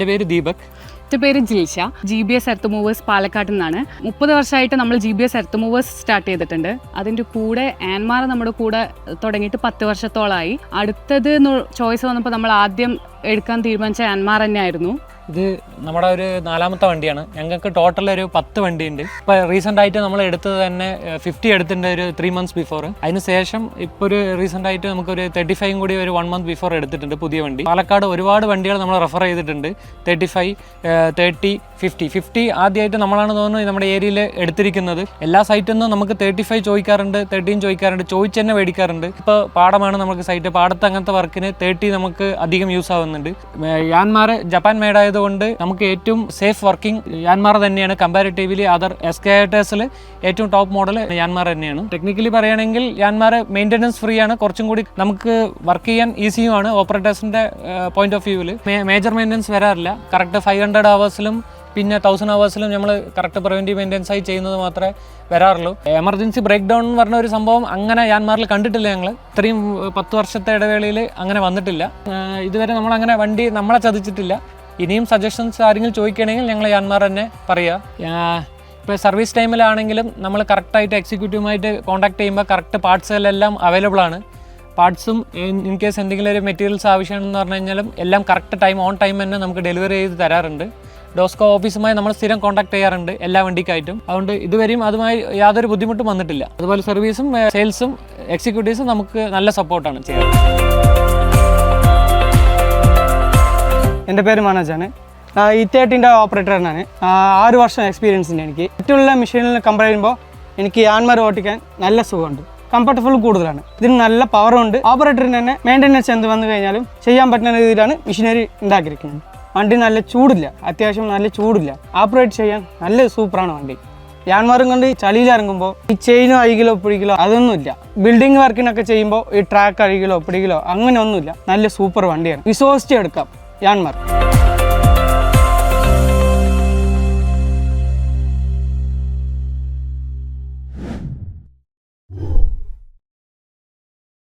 എൻ്റെ പേര് ദീപക്. എൻ്റെ പേര് ജിൽഷ. GBS എർത്ത് മൂവേഴ്സ് പാലക്കാട്ടിൽ നിന്നാണ്. 30 വർഷമായിട്ട് നമ്മൾ GBS എർത്ത് മൂവേഴ്സ് സ്റ്റാർട്ട് ചെയ്തിട്ടുണ്ട്. അതിൻ്റെ കൂടെ ആൻമാർ നമ്മുടെ കൂടെ തുടങ്ങിയിട്ട് 10 വർഷത്തോളമായി. അടുത്തത് ചോയ്സ് വന്നപ്പോൾ നമ്മൾ ആദ്യം എടുക്കാൻ തീരുമാനിച്ച ആൻമാർ തന്നെയായിരുന്നു. ഇത് നമ്മുടെ ഒരു 4ാമത്തെ വണ്ടിയാണ്. ഞങ്ങൾക്ക് ടോട്ടൽ ഒരു 10 വണ്ടിയുണ്ട്. ഇപ്പോൾ റീസെൻ്റ് ആയിട്ട് നമ്മൾ എടുത്തത് തന്നെ 50 എടുത്തിട്ടുണ്ട് ഒരു 3 months ബിഫോർ. അതിന് ശേഷം ഇപ്പോൾ ഒരു റീസെൻ്റ് ആയിട്ട് നമുക്കൊരു 35 കൂടി ഒരു 1 month ബിഫോർ എടുത്തിട്ടുണ്ട് പുതിയ വണ്ടി. പാലക്കാട് ഒരുപാട് വണ്ടികൾ നമ്മൾ റെഫർ ചെയ്തിട്ടുണ്ട്. 35, 30, 50 ആദ്യമായിട്ട് നമ്മളാണ് തോന്നുന്നത് നമ്മുടെ ഏരിയയിൽ എടുത്തിരിക്കുന്നത്. എല്ലാ സൈറ്റിൽ നിന്നും നമുക്ക് 35 ചോദിക്കാറുണ്ട്, 13 ചോദിക്കാറുണ്ട്, ചോദിച്ച് തന്നെ മേടിക്കാറുണ്ട്. ഇപ്പോൾ പാടമാണ് നമുക്ക് സൈറ്റ്. പാടത്ത് അങ്ങനത്തെ വർക്കിന് 30 നമുക്ക് അധികം യൂസ് ആവുന്നുണ്ട്. യാൻമാർ ജപ്പാൻ മെയ്ഡ് കൊണ്ട് നമുക്ക് ഏറ്റവും സേഫ് വർക്കിംഗ് യാൻമാർ തന്നെയാണ്. കമ്പാരിറ്റീവ്ലി അതർ എസ്കേറ്റേഴ്സിൽ ഏറ്റവും ടോപ്പ് മോഡൽ യാൻമാർ തന്നെയാണ്. ടെക്നിക്കലി പറയുകയാണെങ്കിൽ യാൻമാർ മെയിൻ്റനൻസ് ഫ്രീ ആണ്. കുറച്ചും കൂടി നമുക്ക് വർക്ക് ചെയ്യാൻ ഈസിയുമാണ്. ഓപ്പറേറ്റേഴ്സിൻ്റെ പോയിന്റ് ഓഫ് വ്യൂവിൽ മേജർ മെയിൻ്റനൻസ് വരാറില്ല. കറക്റ്റ് 500 hours പിന്നെ 1000 hours നമ്മൾ കറക്റ്റ് പ്രിവെൻറ്റീവ് മെയിൻ്റനൻസ് ആയി ചെയ്യുന്നത് മാത്രമേ വരാറുള്ളൂ. എമർജൻസി ബ്രേക്ക് ഡൗൺ എന്ന് പറഞ്ഞ ഒരു സംഭവം അങ്ങനെ യാൻമാറിൽ കണ്ടിട്ടില്ല. ഞങ്ങൾ ഇത്രയും 10 വർഷത്തെ ഇടവേളയിൽ അങ്ങനെ വന്നിട്ടില്ല. ഇതുവരെ നമ്മളങ്ങനെ വണ്ടി നമ്മളെ ചതിച്ചിട്ടില്ല. ഇനിയും സജഷൻസ് ആരെങ്കിലും ചോദിക്കുകയാണെങ്കിൽ ഞങ്ങൾ യാൻമാർ തന്നെ പറയുക. ഇപ്പോൾ സർവീസ് ടൈമിലാണെങ്കിലും നമ്മൾ കറക്റ്റായിട്ട് എക്സിക്യൂട്ടീവുമായിട്ട് കോൺടാക്ട് ചെയ്യുമ്പോൾ കറക്റ്റ് പാർട്സുകളെല്ലാം അവൈലബിൾ ആണ്. പാർട്സും ഇൻ കേസ് എന്തെങ്കിലും ഒരു മെറ്റീരിയൽസ് ആവശ്യമാണെന്ന് പറഞ്ഞു കഴിഞ്ഞാലും എല്ലാം കറക്റ്റ് ടൈം ഓൺ ടൈം തന്നെ നമുക്ക് ഡെലിവറി ചെയ്ത് തരാറുണ്ട്. ഡോസ്കോ ഓഫീസുമായി നമ്മൾ സ്ഥിരം കോൺടാക്ട് ചെയ്യാറുണ്ട് എല്ലാ വണ്ടിക്കായിട്ടും. അതുകൊണ്ട് ഇതുവരെയും അതുമായി യാതൊരു ബുദ്ധിമുട്ടും വന്നിട്ടില്ല. അതുപോലെ സർവീസും സെയിൽസും എക്സിക്യൂട്ടീവ്സും നമുക്ക് നല്ല സപ്പോർട്ടാണ് ചെയ്യാറ്. എൻ്റെ പേര് മനോജാണ്. E30 ഓപ്പറേറ്ററാണ്. 6 വർഷം എക്സ്പീരിയൻസ് ഉണ്ട് എനിക്ക്. മറ്റുള്ള മെഷീനിൽ കമ്പയർ ചെയ്യുമ്പോൾ എനിക്ക് യാൻമാർ ഓടിക്കാൻ നല്ല സുഖമുണ്ട്. കംഫർട്ടബിൾ കൂടുതലാണ്. ഇതിന് നല്ല പവറുണ്ട്. ഓപ്പറേറ്ററിന് തന്നെ മെയിൻ്റനൻസ് എന്ത് വന്നു കഴിഞ്ഞാലും ചെയ്യാൻ പറ്റുന്ന രീതിയിലാണ് മെഷീനറി ഉണ്ടാക്കിയിരിക്കുന്നത്. വണ്ടി നല്ല ചൂടില്ല, അത്യാവശ്യം നല്ല ചൂടില്ല. ഓപ്പറേറ്റ് ചെയ്യാൻ നല്ല സൂപ്പറാണ് വണ്ടി. യാൻമാറും കൊണ്ട് ചളിയിലിറങ്ങുമ്പോൾ ഈ ചെയിനോ അഴികളോ പിടിക്കലോ അതൊന്നുമില്ല. ബിൽഡിംഗ് വർക്കിനൊക്കെ ചെയ്യുമ്പോൾ ഈ ട്രാക്ക് അഴികളോ പിടിക്കലോ അങ്ങനെ ഒന്നുമില്ല. നല്ല സൂപ്പർ വണ്ടിയാണ്. വിശ്വസിച്ച് എടുക്കാം യാൻമാർ.